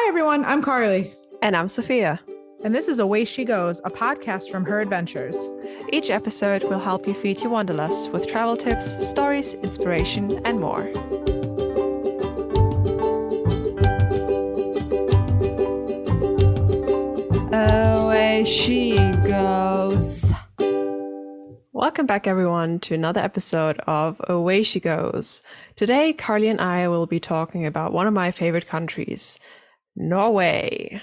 Hi, everyone. I'm Carli. And I'm Sophia. And this is Away She Goes, a podcast from her adventures. Each episode will help you feed your wanderlust with travel tips, stories, inspiration, and more. Away she goes. Welcome back, everyone, to another episode of Away She Goes. Today, Carli and I will be talking about one of my favorite countries, Norway.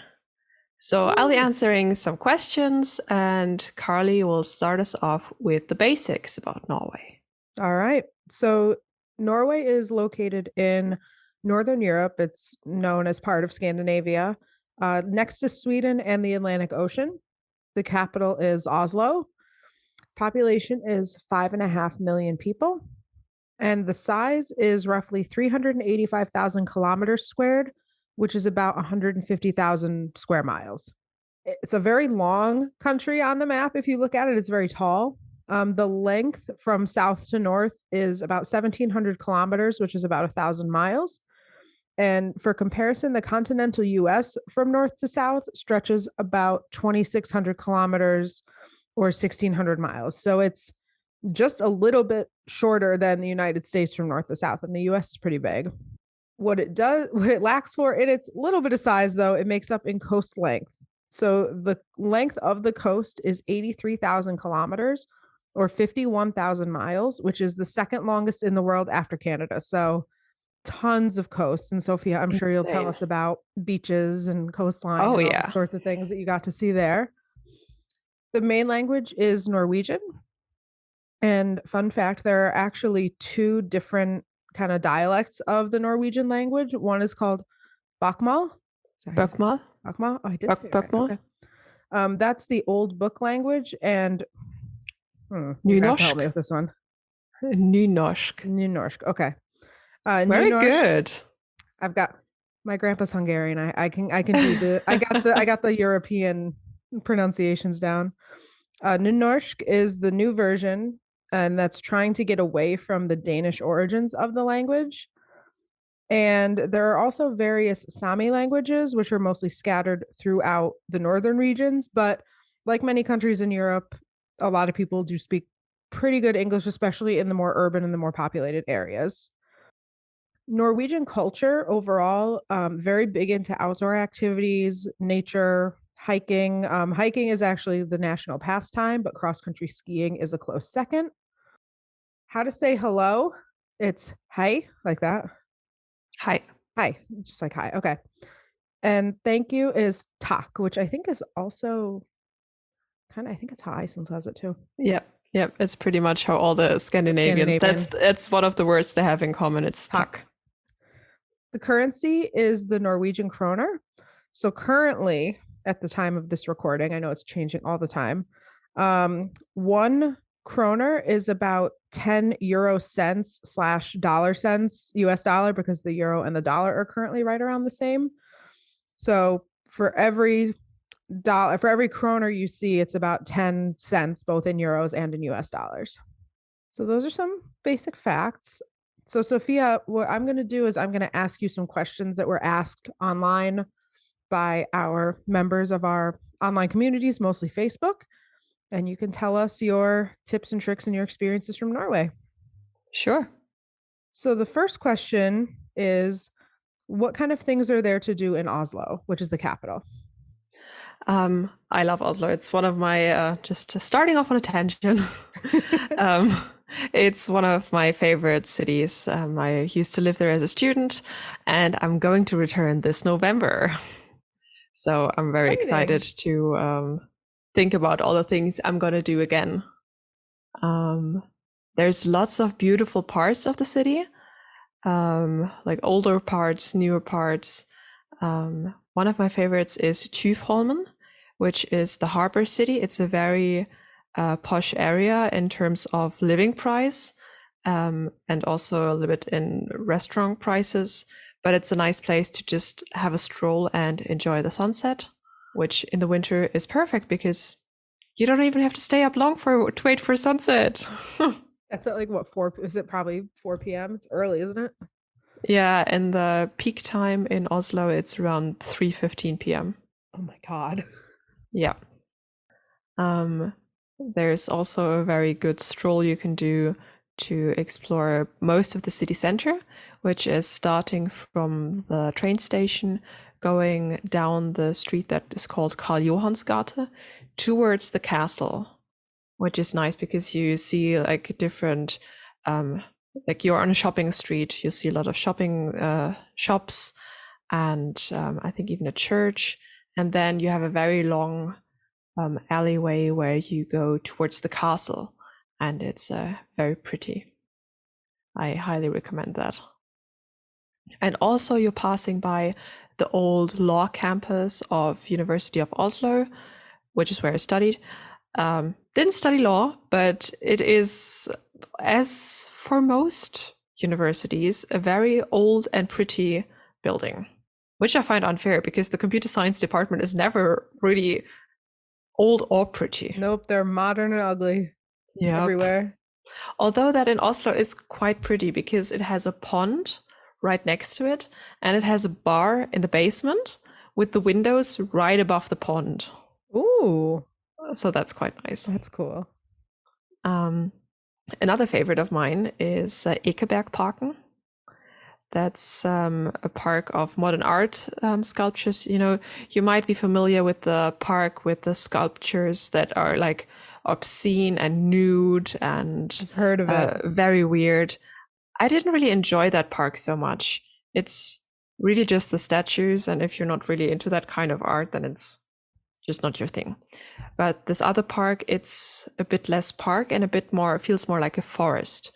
So I'll be answering some questions, and Carli will start us off with the basics about Norway. All right. So Norway is located in Northern Europe. It's known as part of Scandinavia, next to Sweden and the Atlantic Ocean. The capital is Oslo. Population is 5.5 million people. And the size is roughly 385,000 kilometers squared, which is about 150,000 square miles. It's a very long country on the map. If you look at it, it's very tall. The length from south to north is about 1,700 kilometers, which is about 1,000 miles. And for comparison, the continental US from north to south stretches about 2,600 kilometers or 1,600 miles. So it's just a little bit shorter than the United States from north to south, and the US is pretty big. What it lacks for in its little bit of size, though, it makes up in coast length. So the length of the coast is 83,000 kilometers or 51,000 miles, which is the second longest in the world after Canada. So tons of coast. And Sophia, I'm sure you'll tell us about beaches and coastline and all sorts of things that you got to see there. The main language is Norwegian. And fun fact, there are actually two different kind of dialects of the Norwegian language. One is called Bokmål. Bokmål? Bokmål? Oh, I did say it right. Okay. That's the old book language, and Nynorsk. help me with this one. Nynorsk. Okay. Very good. I've got my grandpa's Hungarian. I can do the I got the European pronunciations down. Nynorsk is the new version, and that's trying to get away from the Danish origins of the language. And there are also various Sami languages, which are mostly scattered throughout the northern regions. But like many countries in Europe, a lot of people do speak pretty good English, especially in the more urban and the more populated areas. Norwegian culture overall, very big into outdoor activities, nature, hiking. Hiking is actually the national pastime, but cross-country skiing is a close second. How to say hello? It's hi, like that. Hi, just like hi. Okay. And thank you is tak, which I think is also I think it's how Iceland says it too. Yep. It's pretty much how all the Scandinavians. That's one of the words they have in common. It's tak. The currency is the Norwegian kroner. So currently, at the time of this recording, I know it's changing all the time. 1 kroner is about 10 euro cents / dollar cents US dollar, because the euro and the dollar are currently right around the same. So for every kroner you see, it's about 10 cents, both in euros and in US dollars. So those are some basic facts. So Sophia, what I'm going to do is I'm going to ask you some questions that were asked online by our members of our online communities, mostly Facebook. And you can tell us your tips and tricks and your experiences from Norway. Sure. So the first question is, what kind of things are there to do in Oslo, which is the capital? I love Oslo. It's one of my, just starting off on a tangent. It's one of my favorite cities. I used to live there as a student, and I'm going to return this November. So I'm very excited to think about all the things I'm going to do again. There's lots of beautiful parts of the city, like older parts, newer parts. One of my favorites is Tufholmen, which is the harbor city. It's a very posh area in terms of living price, and also a little bit in restaurant prices. But it's a nice place to just have a stroll and enjoy the sunset, which in the winter is perfect because you don't even have to stay up long to wait for sunset. That's at like what, 4? Is it probably 4 p.m.? It's early, isn't it? Yeah, and the peak time in Oslo, it's around 3:15 p.m. Oh my God. Yeah. Um, there's also a very good stroll you can do to explore most of the city center, which is starting from the train station, going down the street that is called Karl Johansgate towards the castle, which is nice because you see like different, um, like you're on a shopping street, you see a lot of shopping shops, and I think even a church, and then you have a very long alleyway where you go towards the castle, and it's very pretty. I highly recommend that. And also, you're passing by the old law campus of University of Oslo, which is where I studied. Didn't study law, but it is, as for most universities, a very old and pretty building, which I find unfair because the computer science department is never really old or pretty. Nope, they're modern and ugly Yep. everywhere. Although that in Oslo is quite pretty because it has a pond right next to it and it has a bar in the basement with the windows right above the pond. Ooh, So that's quite nice. that's cool. Um, Another favorite of mine is Ekebergparken. That's a park of modern art sculptures. You know, you might be familiar with the park with the sculptures that are like obscene and nude and I've heard of it. very weird. I didn't really enjoy that park so much. It's really just the statues, and if you're not really into that kind of art, then it's just not your thing. But this other park, it's a bit less park and a bit more, feels more like a forest.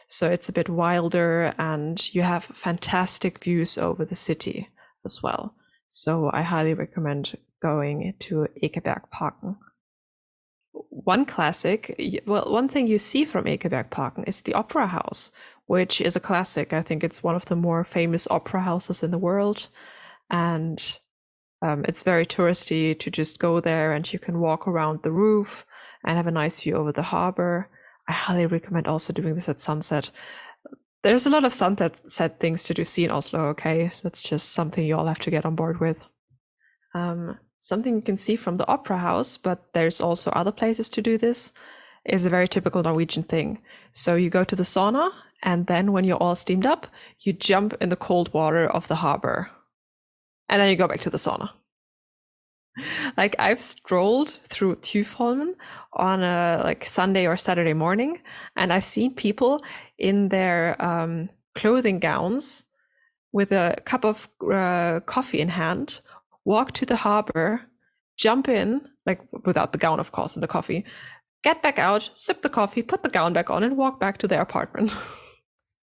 So it's a bit wilder and you have fantastic views over the city as well. So I highly recommend going to Ekebergparken. One classic, well, one thing you see from Ekebergparken is the Opera House, which is a classic. I think it's one of the more famous opera houses in the world. And it's very touristy to just go there and you can walk around the roof and have a nice view over the harbor. I highly recommend also doing this at sunset. There's a lot of sunset things to do see in Oslo, okay? That's just something you all have to get on board with. Something you can see from the opera house, but there's also other places to do this, is a very typical Norwegian thing. So you go to the sauna, and then when you're all steamed up, you jump in the cold water of the harbor. And then you go back to the sauna. Like I've strolled through Tufholmen on a like Sunday or Saturday morning, and I've seen people in their clothing gowns with a cup of coffee in hand walk to the harbor, jump in, like without the gown, of course, and the coffee, get back out, sip the coffee, put the gown back on, and walk back to their apartment.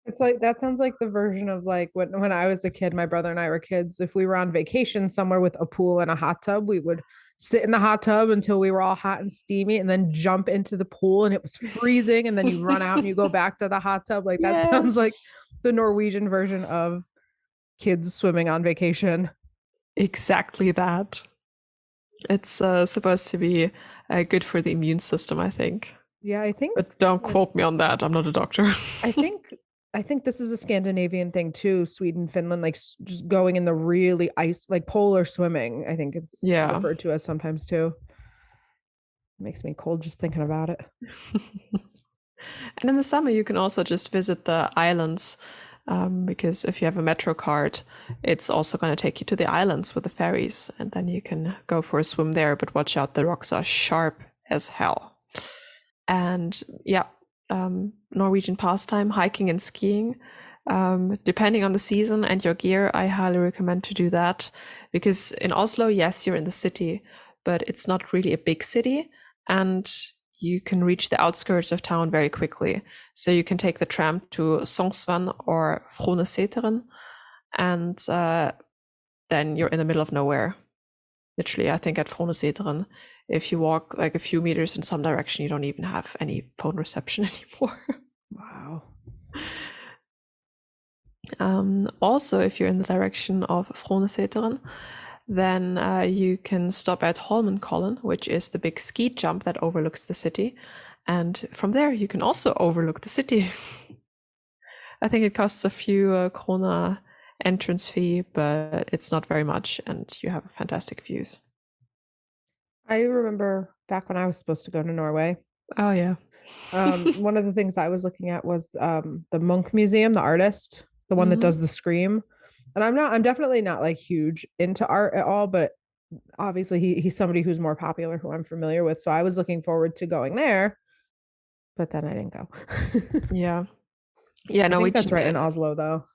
It's like that sounds like the version of like when I was a kid, my brother and I were kids. If we were on vacation somewhere with a pool and a hot tub, we would sit in the hot tub until we were all hot and steamy and then jump into the pool and it was freezing and then you run out and you go back to the hot tub. Like that sounds like Yes. the Norwegian version of kids swimming on vacation. Exactly that. It's supposed to be good for the immune system, I think. Yeah, I think But don't quote me on that. I'm not a doctor. I think I think this is a Scandinavian thing too. Sweden, Finland, like just going in the really ice, like polar swimming. I think it's Yeah. referred to as sometimes too. Makes me cold just thinking about it. And in the summer, you can also just visit the islands because if you have a Metro card, it's also going to take you to the islands with the ferries, and then you can go for a swim there. But watch out, the rocks are sharp as hell. And yeah, Norwegian pastime, hiking and skiing. Depending on the season and your gear, I highly recommend to do that because in Oslo, yes, you're in the city, but it's not really a big city, and you can reach the outskirts of town very quickly. So you can take the tram to Sognsvann or Froneseteren, and then you're in the middle of nowhere. Literally, I think at Froneseteren, if you walk like a few meters in some direction, you don't even have any phone reception anymore. Wow. Also, if you're in the direction of Froneseteren, then you can stop at Holmenkollen, which is the big ski jump that overlooks the city. And from there, you can also overlook the city. I think it costs a few krona entrance fee, but it's not very much, and you have fantastic views. I remember back when I was supposed to go to Norway. Oh yeah. One of the things I was looking at was the Munch Museum, the artist, the one that Hmm. does the Scream. And I'm definitely not like huge into art at all, but obviously he's somebody who's more popular who I'm familiar with. So I was looking forward to going there, but then I didn't go. Yeah. Yeah, I think that's Norwegian. right in Oslo though.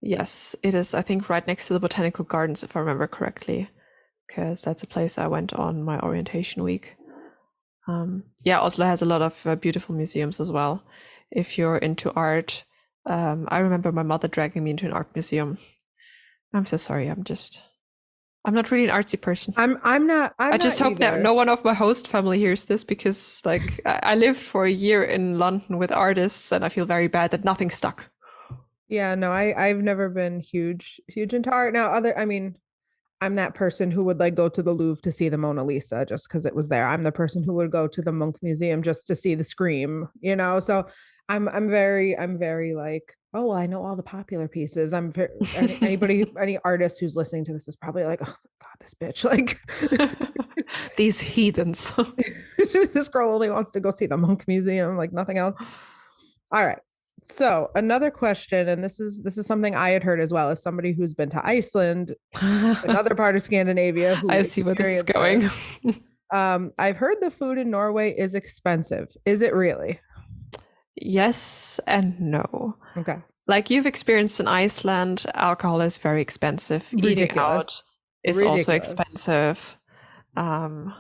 Yes, it is. I think right next to the botanical gardens, if I remember correctly, because that's a place I went on my orientation week. Yeah, Oslo has a lot of beautiful museums as well. If you're into art, I remember my mother dragging me into an art museum. I'm so sorry. I'm not really an artsy person. I'm I not just hope that either. no one of my host family hears this because, like, I lived for a year in London with artists, and I feel very bad that nothing stuck. Yeah, no, I've never been huge into art. Now, I mean, I'm that person who would like go to the Louvre to see the Mona Lisa just because it was there. I'm the person who would go to the Munch Museum just to see the Scream, you know. So I'm very like, oh well, I know all the popular pieces. Any artist who's listening to this is probably like, oh God, this bitch, like These heathens. this girl only wants to go see the Munch Museum, like nothing else. All right. So another question, and this is something I had heard as well as somebody who's been to Iceland, another part of Scandinavia, who I see where this is experienced going. this. I've heard the food in Norway is expensive. Is it really? Yes and no. Okay. Like you've experienced in Iceland, alcohol is very expensive. Eating out Ridiculous. is also Ridiculous. expensive. Um,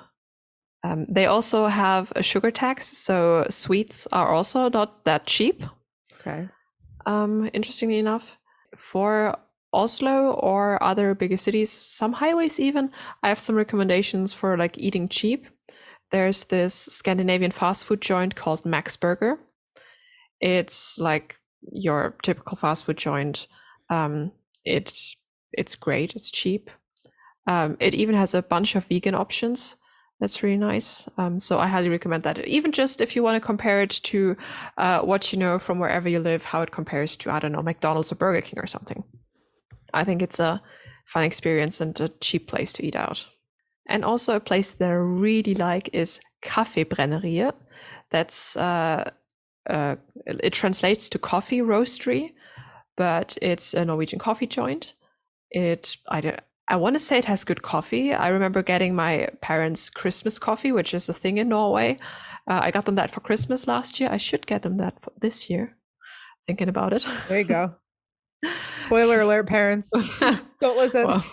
they also have a sugar tax, so sweets are also not that cheap. Okay. Interestingly enough, for Oslo or other bigger cities, some highways even, I have some recommendations for like eating cheap. There's this Scandinavian fast food joint called Max Burger. It's like your typical fast food joint. Um, it's great. It's cheap. It even has a bunch of vegan options. That's really nice. So I highly recommend that. Even just if you want to compare it to what you know from wherever you live, how it compares to, I don't know, McDonald's or Burger King or something. I think it's a fun experience and a cheap place to eat out. And also a place that I really like is Kaffeebrennerie. That's it translates to coffee roastery, but it's a Norwegian coffee joint. I want to say it has good coffee. I remember getting my parents' Christmas coffee, which is a thing in Norway. I got them that for Christmas last year. I should get them that for this year. Thinking about it. There you go. Spoiler alert, parents. Don't listen. Well,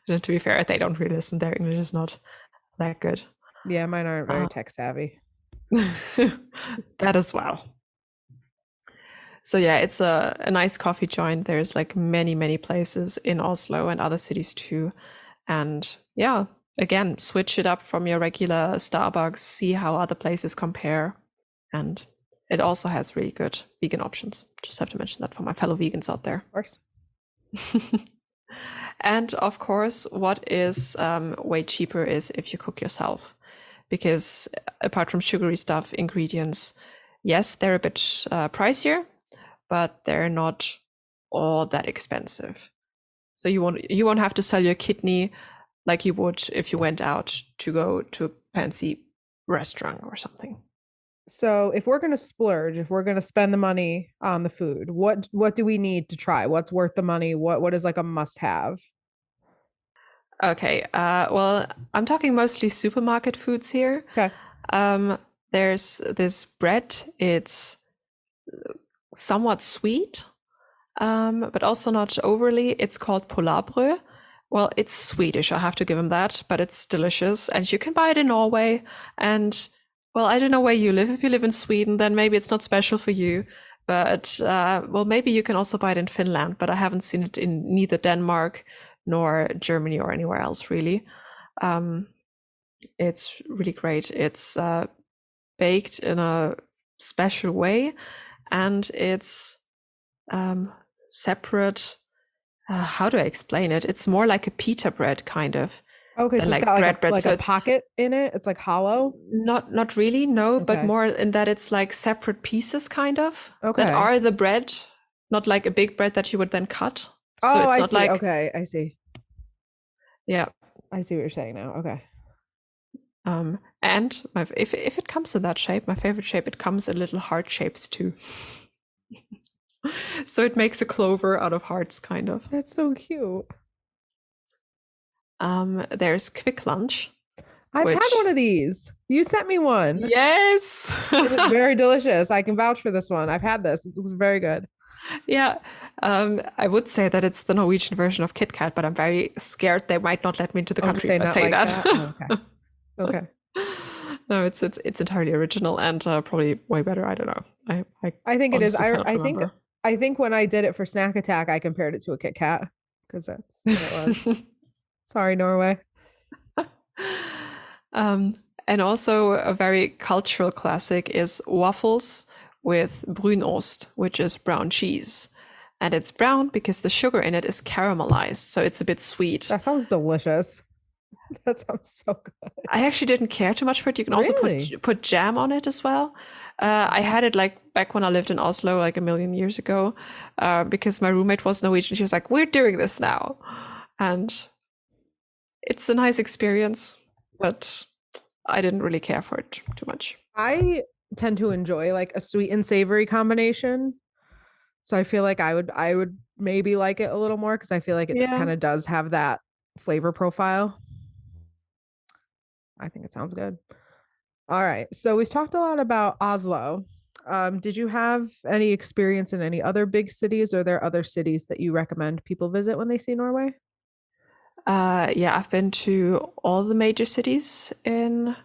to be fair, they don't really listen. Their English is not that good. Yeah, mine aren't very Uh, tech savvy. that as well. So yeah, it's a nice coffee joint. There's like many places in Oslo and other cities too. And yeah, again, switch it up from your regular Starbucks, see how other places compare. And it also has really good vegan options. Just have to mention that for my fellow vegans out there. Of course. And of course, what is way cheaper is if you cook yourself. Because apart from sugary stuff, ingredients, yes, they're a bit pricier, but they're not all that expensive. So you won't have to sell your kidney like you would if you went out to go to a fancy restaurant or something. So if we're gonna splurge, if we're gonna spend the money on the food, what do we need to try? What's worth the money? What is like a must have? Okay, well, I'm talking mostly supermarket foods here. Okay. Um, there's this bread. It's somewhat sweet, but also not overly. It's called polarbrød. Well, it's Swedish, I have to give him that, but it's delicious. And you can buy it in Norway. And, well, I don't know where you live. If you live in Sweden, then maybe it's not special for you. But, well, maybe you can also buy it in Finland, but I haven't seen it in neither Denmark nor Germany or anywhere else, really. It's really great. It's baked in a special way, and it's separate. How do I explain it? It's more like a pita bread, kind of. Okay, than so it's like got bread bread. like So a it's pocket in it. It's like hollow. not really, no, but Okay. more in that it's like separate pieces kind of that Okay. are the bread, not like a big bread that you would then cut. So Oh, it's I not see. like, Okay, I see. yeah. I see what you're saying now. Okay. And if it comes in that shape, my favorite shape, it comes in little heart shapes too. So it makes a clover out of hearts, kind of. That's so cute. There's quick lunch, I've had which, one of these. You sent me one. yes. It was very delicious. I can vouch for this one. I've had this. It was very good. Yeah, I would say that it's the Norwegian version of Kit Kat, but I'm very scared they might not let me into the Oh, did country they if I not say like that. that? Oh, okay. Okay. No, it's entirely original and probably way better. I don't know. I I think it is. honestly I cannot I think remember. I think when I did it for Snack Attack, I compared it to a Kit Kat because that's what it was. Sorry, Norway. um, and also a very cultural classic is waffles with brunost, which is brown cheese. And it's brown because the sugar in it is caramelized, so it's a bit sweet. That sounds delicious. That sounds so good. I actually didn't care too much for it. You can also Really? put jam on it as well. I had it like back when I lived in Oslo, like a million years ago, because my roommate was Norwegian. She was like, "We're doing this now," and it's a nice experience, but I didn't really care for it too much. I tend to enjoy like a sweet and savory combination. So I feel like I would maybe like it a little more because I feel like it Yeah. kind of does have that flavor profile. I think it sounds good. All right. So we've talked a lot about Oslo. Did you have any experience in any other big cities? Or are there other cities that you recommend people visit when they see Norway? Yeah, I've been to all the major cities in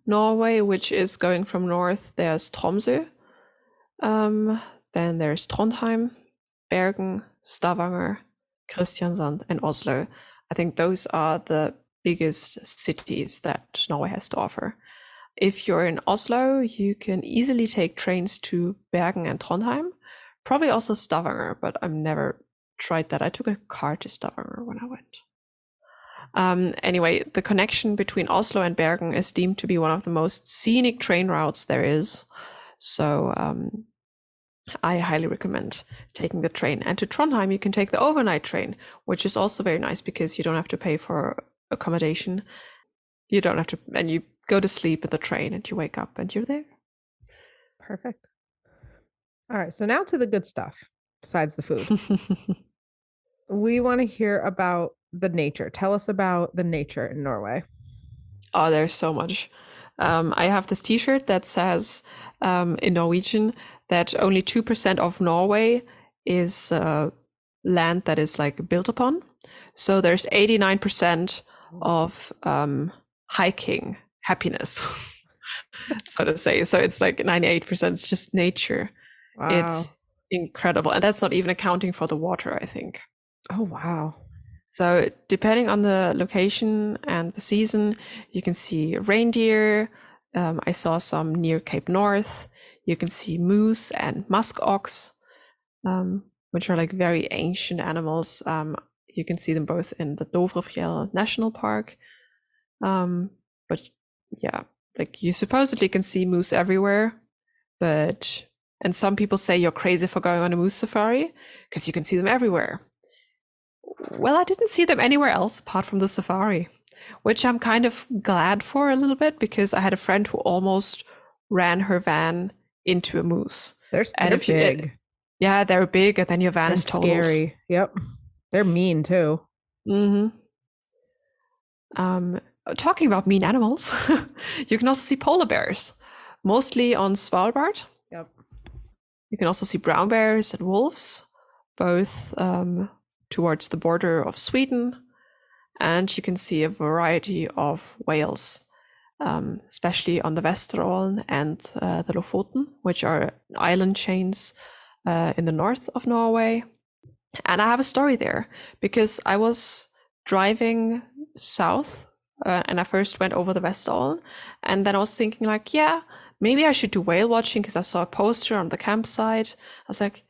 Norway, which is going from north. There's Tromsø, um, then there's Trondheim, Bergen, Stavanger, Kristiansand, and Oslo. I think those are the biggest cities that Norway has to offer. If you're in Oslo, you can easily take trains to Bergen and Trondheim, probably also Stavanger, but I've never tried that. I took a car to Stavanger when I went. Anyway, the connection between Oslo and Bergen is deemed to be one of the most scenic train routes there is. So I highly recommend taking the train. And to Trondheim, you can take the overnight train, which is also very nice because you don't have to pay for accommodation. You don't have to, and you go to sleep in the train and you wake up and you're there. Perfect. All right. So now to the good stuff besides the food. We want to hear about the nature. Tell us about the nature in Norway. Oh, there's so much. I have this T-shirt that says in Norwegian that only 2% of Norway is land that is like built upon. So there's 89% of hiking happiness, so to say. So it's like 98% is just nature. Wow. It's incredible. And that's not even accounting for the water, I think. Oh, wow. So, depending on the location and the season, you can see reindeer. I saw some near Cape North. You can see moose and musk ox, which are like very ancient animals. You can see them both in the Dovrefjell National Park. But yeah, like you supposedly can see moose everywhere, but and some people say you're crazy for going on a moose safari because you can see them everywhere. Well, I didn't see them anywhere else apart from the safari, which I'm kind of glad for a little bit because I had a friend who almost ran her van into a moose. And They're if you, big yeah, they're big, and then your van and is totaled. scary. Yep. They're mean too. Hmm. Talking about mean animals, you can also see polar bears, mostly on Svalbard. Yep. You can also see brown bears and wolves, both towards the border of Sweden. And you can see a variety of whales, especially on the Vesterålen and the Lofoten, which are island chains in the north of Norway. And I have a story there because I was driving south and I first went over the Vesterålen, and then I was thinking like, yeah, maybe I should do whale watching because I saw a poster on the campsite. I was like,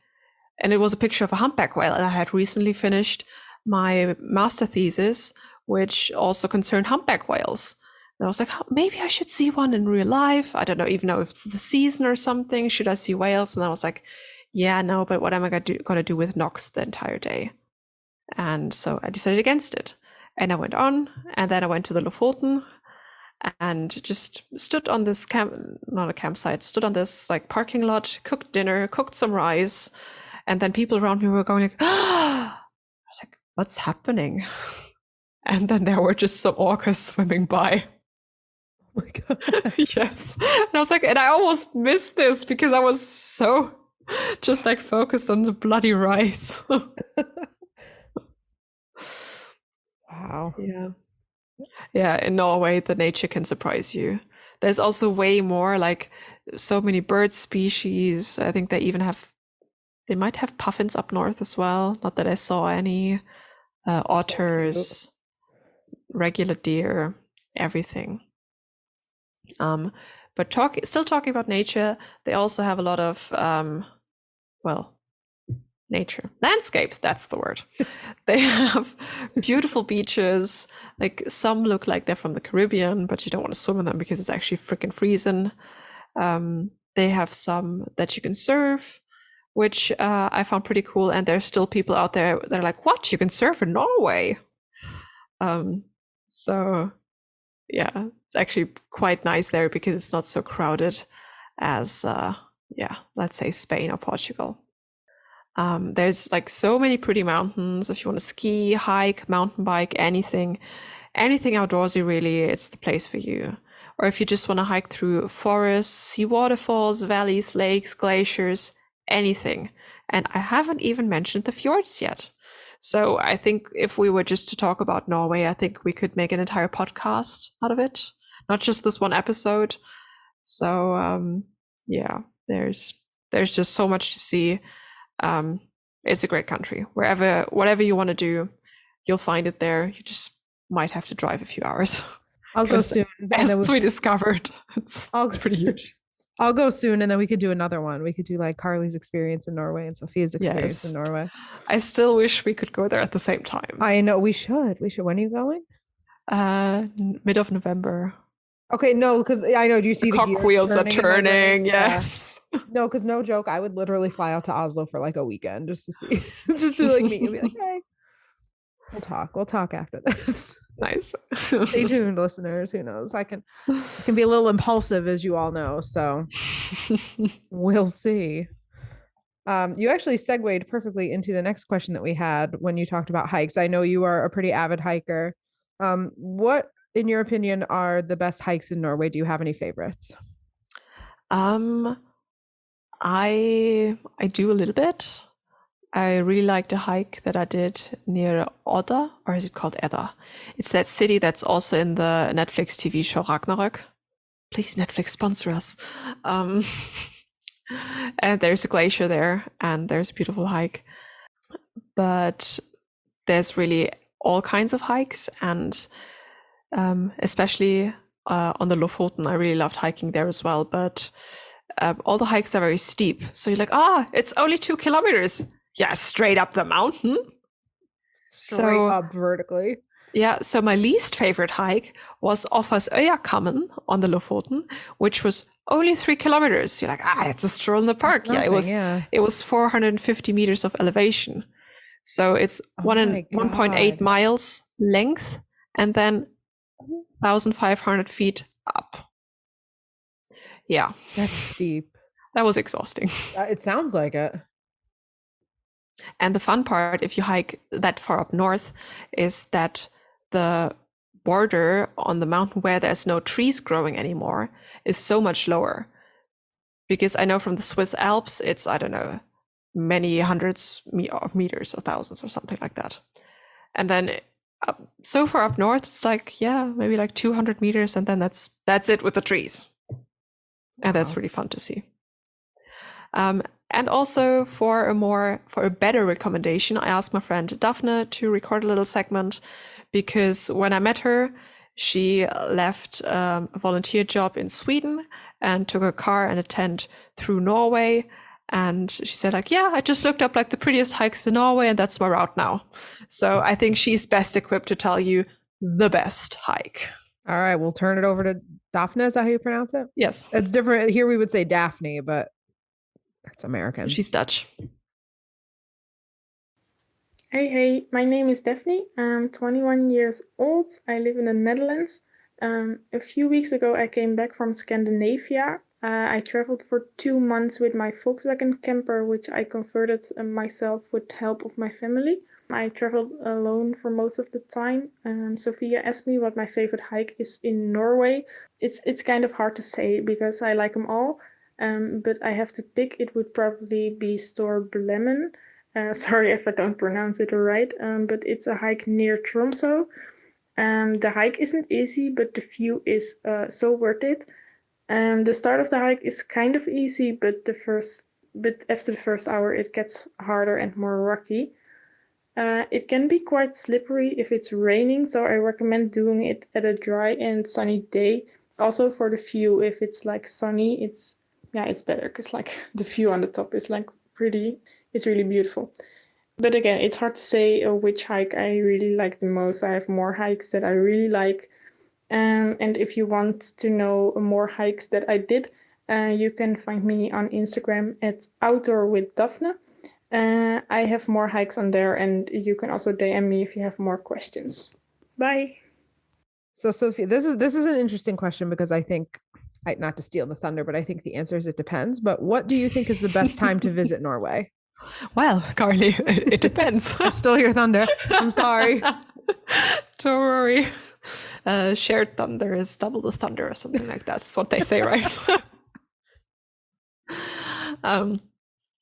and it was a picture of a humpback whale, and I had recently finished my master thesis which also concerned humpback whales. And I was like, maybe I should see one in real life. I don't know, even know if it's the season or something. Should I see whales? And I was like, yeah, no, but what am I going to do with Knox the entire day? And so I decided against it. And I went on, and then I went to the Lofoten and just stood on this not a campsite, stood on this like parking lot, cooked dinner, cooked some rice. And then people around me were going like, I was like, what's happening? And then there were just some orcas swimming by. Oh my God. Yes. And I was like, and I almost missed this because I was so just like focused on the bloody rice. Wow. Yeah. Yeah, in Norway, the nature can surprise you. There's also way more, like so many bird species. I think they might have puffins up north as well. Not that I saw any. Otters, regular deer, everything. But still talking about nature, they also have a lot of, nature landscapes. That's the word. They have beautiful beaches. Like some look like they're from the Caribbean, but you don't want to swim in them because it's actually freaking freezing. They have some that you can surf, which I found pretty cool. And there's still people out there that are like, "What? You can surf in Norway?" So yeah, it's actually quite nice there because it's not so crowded as let's say Spain or Portugal. There's like so many pretty mountains. If you want to ski, hike, mountain bike, anything outdoorsy, really, it's the place for you. Or if you just want to hike through forests, see waterfalls, valleys, lakes, glaciers, anything. And I haven't even mentioned the fjords yet. So I think if we were just to talk about Norway, I think we could make an entire podcast out of it, not just this one episode. So there's just so much to see. It's a great country. Whatever you want to do, you'll find it there. You just might have to drive a few hours. I'll go soon. As we discovered, it's pretty huge. I'll go soon, and then we could do another one. We could do like Carli's experience in Norway and Sophia's experience in Norway. I still wish we could go there at the same time. I know we should. When are you going? Mid of November. Okay, no, because I know. Do you see the cock wheels are turning? Yes. Yeah. No, because no joke, I would literally fly out to Oslo for like a weekend just to see, just to like meet and be like, hey, we'll talk after this. Nice. Stay tuned, listeners. Who knows? I can be a little impulsive, as you all know. So we'll see. You actually segued perfectly into the next question that we had when you talked about hikes. I know you are a pretty avid hiker. What, in your opinion, are the best hikes in Norway? Do you have any favorites? I do a little bit. I really liked a hike that I did near Odda, or is it called Edda? It's that city that's also in the Netflix TV show Ragnarok. Please, Netflix, sponsor us. And there's a glacier there, and there's a beautiful hike. But there's really all kinds of hikes, and especially on the Lofoten, I really loved hiking there as well. But all the hikes are very steep. So you're like, it's only 2 kilometers. Yeah, straight up the mountain. Straight up vertically. Yeah, so my least favorite hike was Offarsøyakammen on the Lofoten, which was only 3 kilometers. You're like, it's a stroll in the park. It was 450 meters of elevation. So it's 1.8 miles length and then 1,500 feet up. Yeah. That's steep. That was exhausting. It sounds like it. And the fun part, if you hike that far up north, is that the border on the mountain where there's no trees growing anymore is so much lower. Because I know from the Swiss Alps, it's, I don't know, many hundreds of meters or thousands or something like that. And then so far up north, it's like, maybe like 200 meters. And then that's it with the trees. And that's really fun to see. And also for a better recommendation, I asked my friend Daphne to record a little segment, because when I met her, she left a volunteer job in Sweden and took a car and a tent through Norway. And she said like, I just looked up like the prettiest hikes in Norway and that's my route now. So I think she's best equipped to tell you the best hike. All right, we'll turn it over to Daphne. Is that how you pronounce it? Yes, It's different. Here we would say Daphne, but that's American. she's Dutch. Hey, my name is Daphne. I'm 21 years old. I live in the Netherlands. A few weeks ago, I came back from Scandinavia. I traveled for 2 months with my Volkswagen camper, which I converted myself with help of my family. I traveled alone for most of the time. Sophia asked me what my favorite hike is in Norway. It's kind of hard to say because I like them all. But I have to pick. It would probably be Storblemmen. Sorry if I don't pronounce it right, but it's a hike near Tromsø. The hike isn't easy, but the view is so worth it. The start of the hike is kind of easy, but after the first hour, it gets harder and more rocky. It can be quite slippery if it's raining, so I recommend doing it at a dry and sunny day. Also for the view, if it's like sunny, it's better because like the view on the top is like it's really beautiful. But again, it's hard to say which hike I really like the most. I have more hikes that I really like. And if you want to know more hikes that I did, you can find me on Instagram at Outdoor with Daphne. I have more hikes on there, and you can also DM me if you have more questions. Bye. So Sophie, this is an interesting question because I think not to steal the thunder, but I think the answer is it depends. But what do you think is the best time to visit Norway? Well, Carly, it depends. I stole your thunder. I'm sorry. Don't worry. Shared thunder is double the thunder or something like that. That's what they say, right?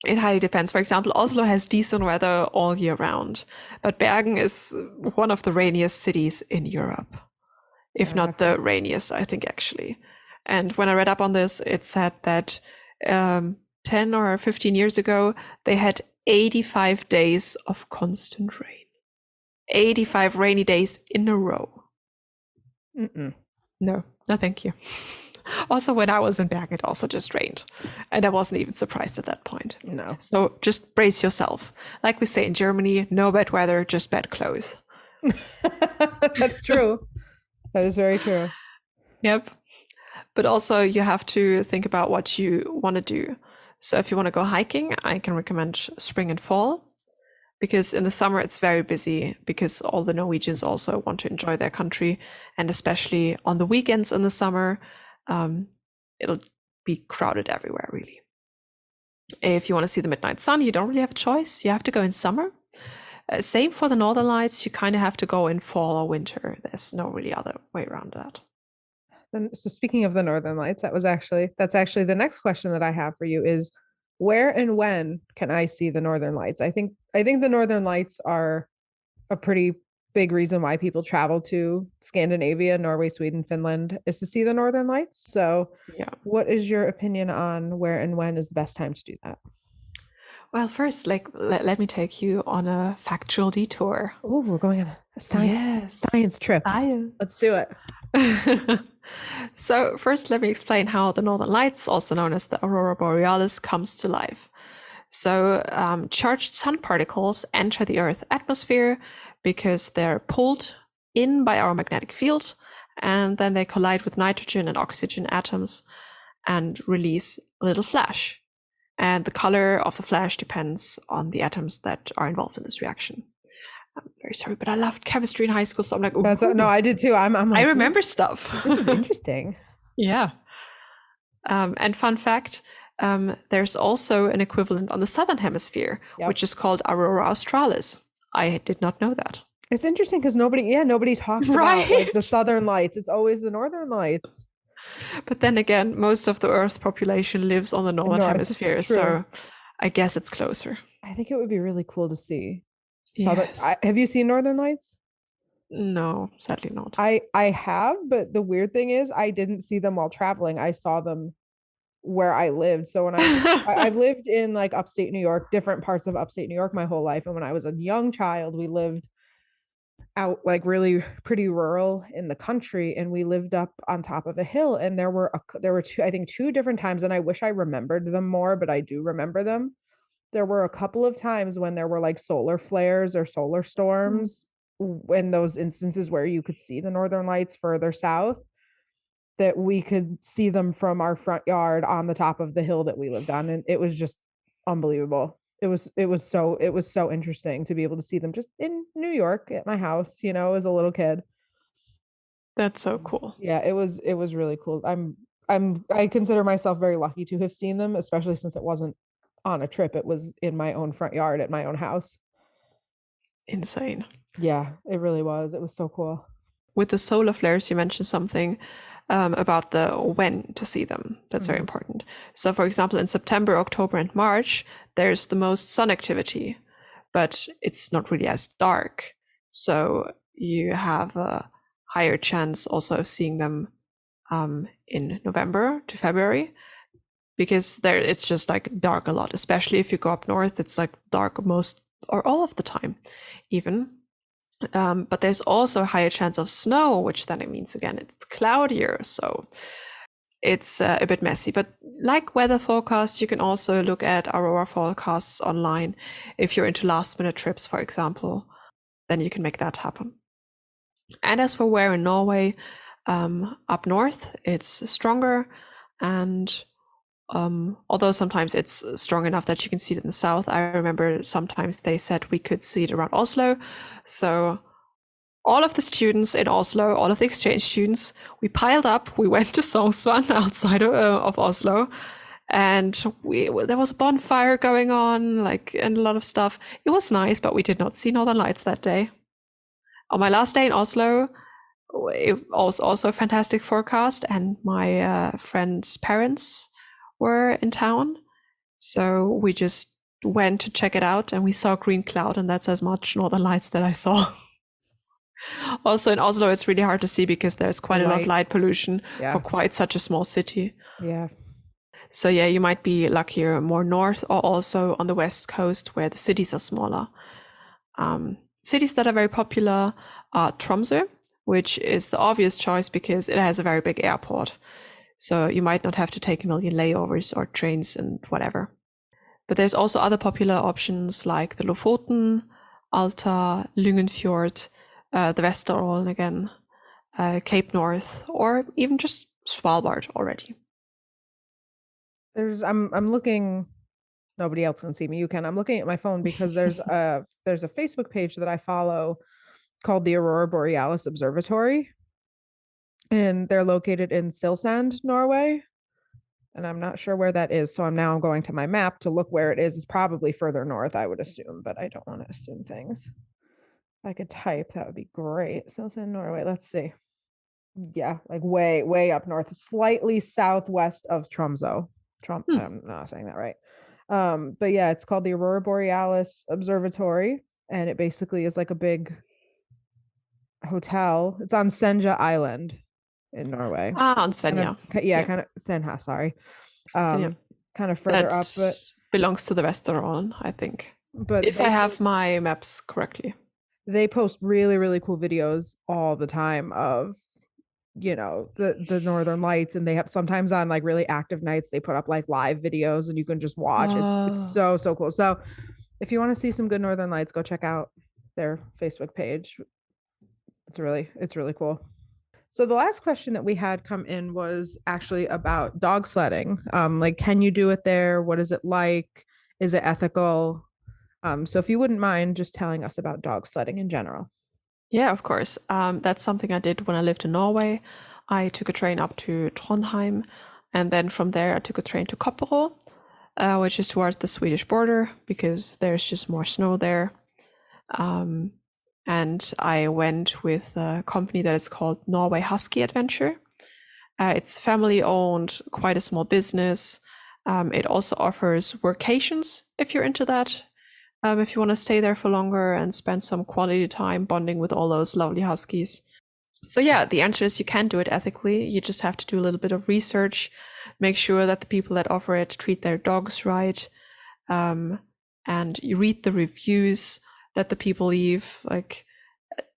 It highly depends. For example, Oslo has decent weather all year round, but Bergen is one of the rainiest cities in Europe, if not the rainiest, I think, actually. And when I read up on this, it said that 10 or 15 years ago, they had 85 days of constant rain. 85 rainy days in a row. No, thank you. Also, when I was in Bergen, it also just rained. And I wasn't even surprised at that point. No. So just brace yourself. Like we say in Germany, no bad weather, just bad clothes. That's true. That is very true. Yep. But also you have to think about what you want to do. So if you want to go hiking, I can recommend spring and fall. Because in the summer it's very busy because all the Norwegians also want to enjoy their country. And especially on the weekends in the summer, it'll be crowded everywhere, really. If you want to see the midnight sun, you don't really have a choice. You have to go in summer. Same for the Northern Lights. You kind of have to go in fall or winter. There's no really other way around that. So speaking of the Northern Lights, that's actually the next question that I have for you is where and when can I see the Northern Lights? I think the Northern Lights are a pretty big reason why people travel to Scandinavia, Norway, Sweden, Finland is to see the Northern Lights. So yeah, what is your opinion on where and when is the best time to do that? Well, first, let me take you on a factual detour. Oh, we're going on a science trip. Science. Let's do it. So first, let me explain how the Northern Lights, also known as the Aurora Borealis, comes to life. So charged sun particles enter the Earth's atmosphere because they're pulled in by our magnetic field, and then they collide with nitrogen and oxygen atoms and release a little flash. And the color of the flash depends on the atoms that are involved in this reaction. I'm very sorry, but I loved chemistry in high school, so I'm like, no, I did too. I'm like, I remember stuff. This is interesting. Yeah. And fun fact, there's also an equivalent on the southern hemisphere, which is called Aurora Australis. I did not know that. It's interesting because nobody talks about like the southern lights. It's always the northern lights. But then again, most of the Earth's population lives on the northern hemisphere, so I guess it's closer. I think it would be really cool to see. Have you seen Northern Lights? No, sadly not. I have, but the weird thing is I didn't see them while traveling. I saw them where I lived. So when I've lived in like upstate New York, different parts of upstate New York my whole life. And when I was a young child, we lived out like really pretty rural in the country, and we lived up on top of a hill, and there were two different times, and I wish I remembered them more, but I do remember them. There were a couple of times when there were like solar flares or solar storms in those instances where you could see the northern lights further south, that we could see them from our front yard on the top of the hill that we lived on, and it was just unbelievable. It was so interesting to be able to see them just in New York at my house, as a little kid. That's so cool. Yeah, it was really cool. I consider myself very lucky to have seen them, especially since it wasn't on a trip. It was in my own front yard at my own house. Insane. Yeah, it really was. It was so cool. With the solar flares, you mentioned something about the when to see them. That's very important. So, for example, in September, October, and March, there's the most sun activity, but it's not really as dark. So you have a higher chance also of seeing them in November to February, because there it's just like dark a lot, especially if you go up north. It's like dark most or all of the time, even. But there's also a higher chance of snow, which then it means again it's cloudier. So it's a bit messy. But like weather forecasts, you can also look at aurora forecasts online. If you're into last minute trips, for example, then you can make that happen. And as for where in Norway, up north, it's stronger. And although sometimes it's strong enough that you can see it in the south, I remember sometimes they said we could see it around Oslo. So all of the students in Oslo, all of the exchange students, we piled up. We went to Sognsvann outside of Oslo, and there was a bonfire going on, and a lot of stuff. It was nice, but we did not see northern lights that day. On my last day in Oslo, it was also a fantastic forecast, and my friend's parents were in town. So we just went to check it out, and we saw a green cloud, and that's as much northern lights that I saw. Also in Oslo, it's really hard to see because there's quite a lot of light pollution for quite such a small city. Yeah. So yeah, you might be luckier more north or also on the west coast where the cities are smaller. Cities that are very popular are Tromsø, which is the obvious choice because it has a very big airport. So you might not have to take a million layovers or trains and whatever. But there's also other popular options like the Lofoten, Alta, Lyngenfjord, the Vesterålen again, Cape North, or even just Svalbard already. I'm looking. Nobody else can see me. You can. I'm looking at my phone because there's a Facebook page that I follow called the Aurora Borealis Observatory, and they're located in Silsand, Norway. And I'm not sure where that is, so I'm now going to my map to look where it is. It's probably further north, I would assume, but I don't want to assume things. If I could type, that would be great. Silsand, Norway. Let's see. Yeah, like way up north, slightly southwest of Tromsø. I'm not saying that right. But yeah, it's called the Aurora Borealis Observatory, and it basically is like a big hotel. It's on Senja Island in Norway. On Senja. Kind of Senja, sorry. Kind of further up, but belongs to the Vesterålen, I think. But if I have my maps correctly. They post really, really cool videos all the time of the northern lights, and they have sometimes on like really active nights they put up like live videos and you can just watch. It's so cool. So if you want to see some good northern lights, go check out their Facebook page. It's really cool. So the last question that we had come in was actually about dog sledding. Like, can you do it there? What is it like? Is it ethical? So if you wouldn't mind just telling us about dog sledding in general. Yeah, of course. That's something I did when I lived in Norway. I took a train up to Trondheim, and then from there I took a train to Koppero, which is towards the Swedish border because there's just more snow there. And I went with a company that is called Norway Husky Adventure. It's family owned, quite a small business. It also offers workations if you're into that. If you want to stay there for longer and spend some quality time bonding with all those lovely huskies. So yeah, the answer is you can do it ethically. You just have to do a little bit of research, make sure that the people that offer it treat their dogs right, and you read the reviews that the people leave. Like,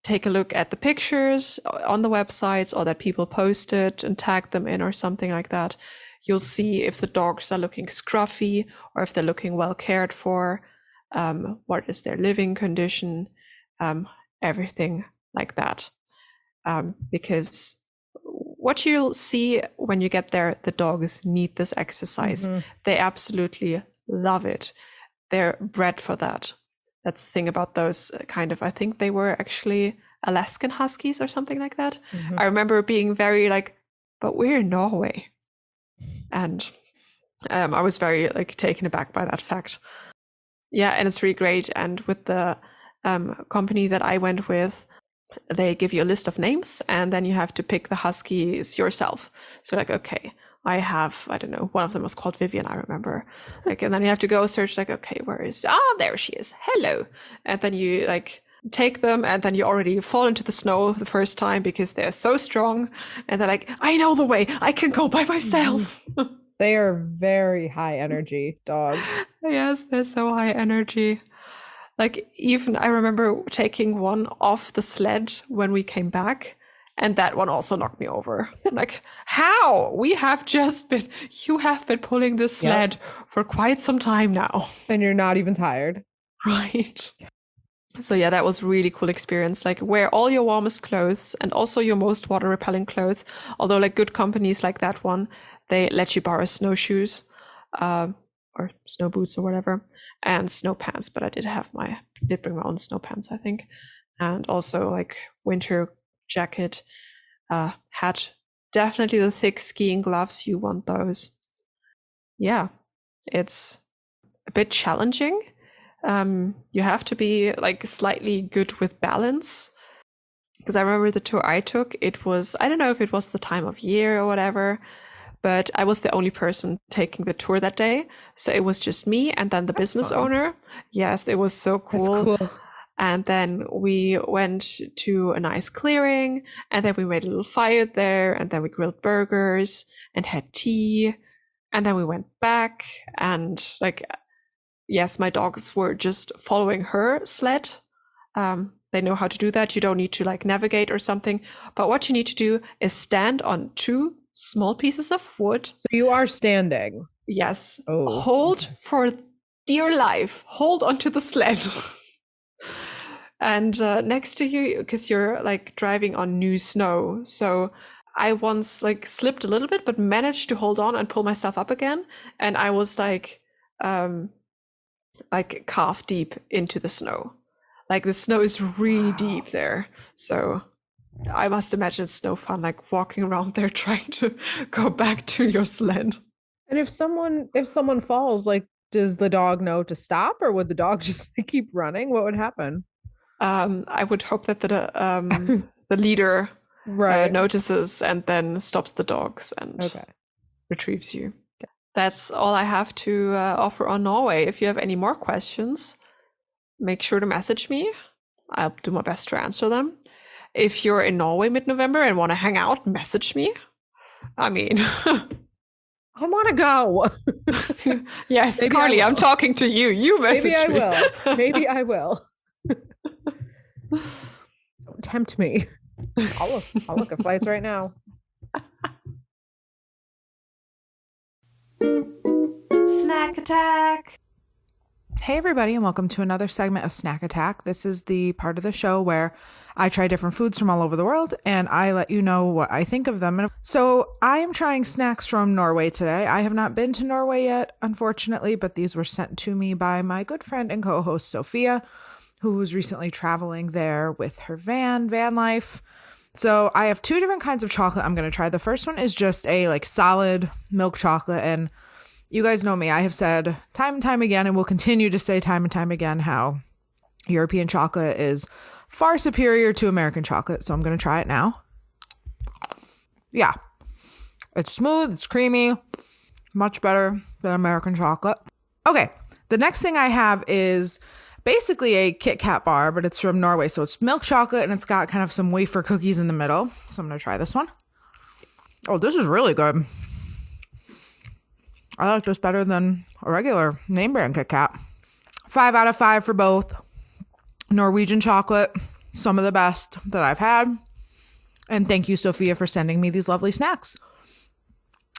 take a look at the pictures on the websites or that people posted and tag them in or something like that. You'll see if the dogs are looking scruffy or if they're looking well cared for. What is their living condition? everything like that. Because what you'll see when you get there, the dogs need this exercise. They absolutely love it. They're bred for that. That's the thing about those kind of, I think they were actually Alaskan Huskies or something like that. I remember being very like, but we're in Norway. And I was very like taken aback by that fact. Yeah, and it's really great. And with the company that I went with, they give you a list of names and then you have to pick the huskies yourself. So like, okay, I have, I don't know, one of them was called Vivian, I remember. Like, and then you have to go search like, okay, where is, there she is. Hello. And then you like take them and then you already fall into the snow the first time because they're so strong. And they're like, I know the way, I can go by myself. They are very high energy dogs. Yes, they're so high energy. Like even I remember taking one off the sled when we came back, and that one also knocked me over. Like, how? You have been pulling this sled for quite some time now. And you're not even tired. Right. So yeah, that was a really cool experience. Like wear all your warmest clothes and also your most water repellent clothes. Although like good companies like that one, they let you borrow snowshoes, or snow boots or whatever, and snow pants. But I did bring my own snow pants, I think. And also like winter jacket, hat, definitely the thick skiing gloves. You want those. Yeah, it's a bit challenging. You have to be like slightly good with balance. Because I remember the tour I took, it was, I don't know if it was the time of year or whatever, but I was the only person taking the tour that day. So it was just me and then the business owner. Yes, it was so cool. That's cool. And then we went to a nice clearing and then we made a little fire there and then we grilled burgers and had tea. And then we went back and like, yes, my dogs were just following her sled. They know how to do that. You don't need to like navigate or something. But what you need to do is stand on two small pieces of wood. So you are standing. Yes. Oh. Hold for dear life. Hold onto the sled. And next to you, because you're like driving on new snow. So I once like slipped a little bit, but managed to hold on and pull myself up again. And I was like calf deep into the snow. Like the snow is really deep there. So I must imagine it's no fun, like walking around there trying to go back to your sled. And if someone falls, like, does the dog know to stop, or would the dog just keep running? What would happen? I would hope that the leader notices and then stops the dogs and retrieves you. Okay. That's all I have to offer on Norway. If you have any more questions, make sure to message me. I'll do my best to answer them. If you're in Norway mid-November and want to hang out, message me. I mean, I want to go. Yes, maybe Carli, I'm talking to you. You message me. Maybe I will. Maybe I will. Don't tempt me. I'll look at flights right now. Snack attack. Hey everybody, and welcome to another segment of Snack Attack. This is the part of the show where I try different foods from all over the world and I let you know what I think of them. So I am trying snacks from Norway today. I have not been to Norway yet, unfortunately, but these were sent to me by my good friend and co-host Sophia, who was recently traveling there with her van life. So I have two different kinds of chocolate I'm going to try. The first one is just a like solid milk chocolate, and you guys know me. I have said time and time again, and will continue to say time and time again, how European chocolate is far superior to American chocolate. So I'm going to try it now. Yeah. It's smooth. It's creamy. Much better than American chocolate. Okay. The next thing I have is basically a Kit Kat bar, but it's from Norway. So it's milk chocolate, and it's got kind of some wafer cookies in the middle. So I'm going to try this one. Oh, this is really good. I like this better than a regular name brand Kit Kat. 5 out of 5 for both. Norwegian chocolate, some of the best that I've had. And thank you, Sophia, for sending me these lovely snacks.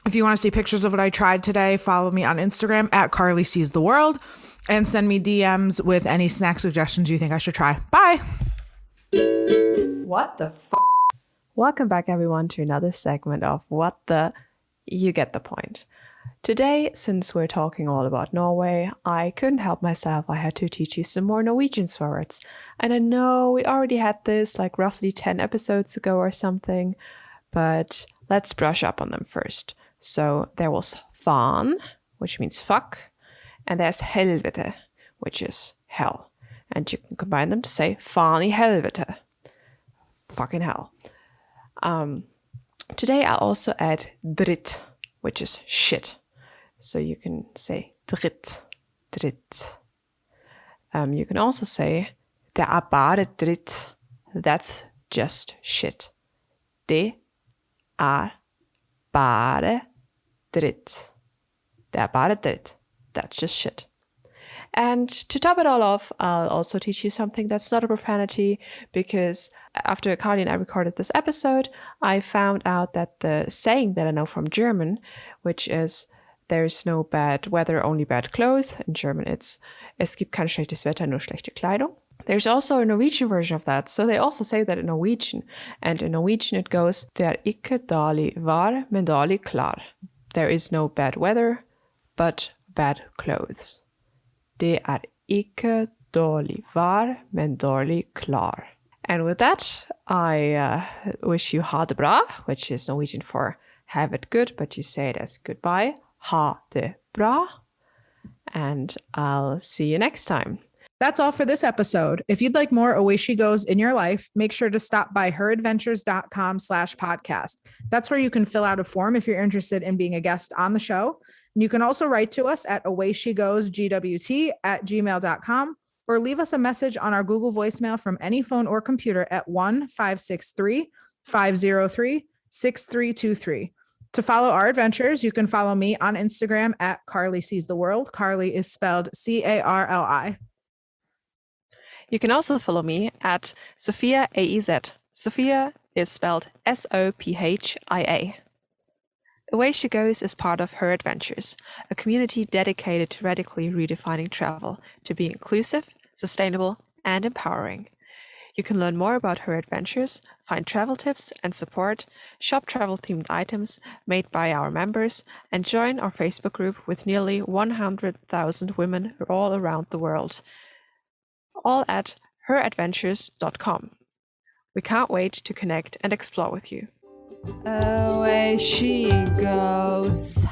If you want to see pictures of what I tried today, follow me on Instagram at Carli Sees the World and send me DMs with any snack suggestions you think I should try. Bye. What the f? Welcome back, everyone, to another segment of What the... You get the point. Today, since we're talking all about Norway, I couldn't help myself. I had to teach you some more Norwegian words. And I know we already had this like roughly 10 episodes ago or something, but let's brush up on them first. So there was faen, which means fuck, and there's helvete, which is hell. And you can combine them to say faen i helvete, fucking hell. Today I'll also add dritt, which is shit. So you can say dritt, dritt. You can also say det er bare dritt. That's just shit. Det er bare dritt. Det er bare dritt. That's just shit. And to top it all off, I'll also teach you something that's not a profanity, because after Carli and I recorded this episode, I found out that the saying that I know from German, which is there's no bad weather, only bad clothes. In German, it's es gibt kein schlechtes Wetter, nur schlechte Kleidung. There's also a Norwegian version of that. So they also say that in Norwegian. And in Norwegian it goes, det er ikke dårlig vær, men dårlig klar. There is no bad weather, but bad clothes. Det er ikke dårlig vær, men dårlig klar. And with that, I wish you ha det bra, which is Norwegian for have it good, but you say it as goodbye. Ha det bra. And I'll see you next time. That's all for this episode. If you'd like more Away She Goes in your life, make sure to stop by heradventures.com/podcast. That's where you can fill out a form if you're interested in being a guest on the show. And you can also write to us at awayshegosgwt@gmail.com or leave us a message on our Google voicemail from any phone or computer at 1-563-503-6323. To follow our adventures, you can follow me on Instagram at Carli Sees the World. Carli is spelled Carli. You can also follow me at Sophia AEZ. Sophia is spelled Sophia. Away She Goes is part of Her Adventures, a community dedicated to radically redefining travel to be inclusive, sustainable, and empowering. You can learn more about Her Adventures, find travel tips and support, shop travel-themed items made by our members, and join our Facebook group with nearly 100,000 women all around the world. All at heradventures.com. We can't wait to connect and explore with you. Away she goes.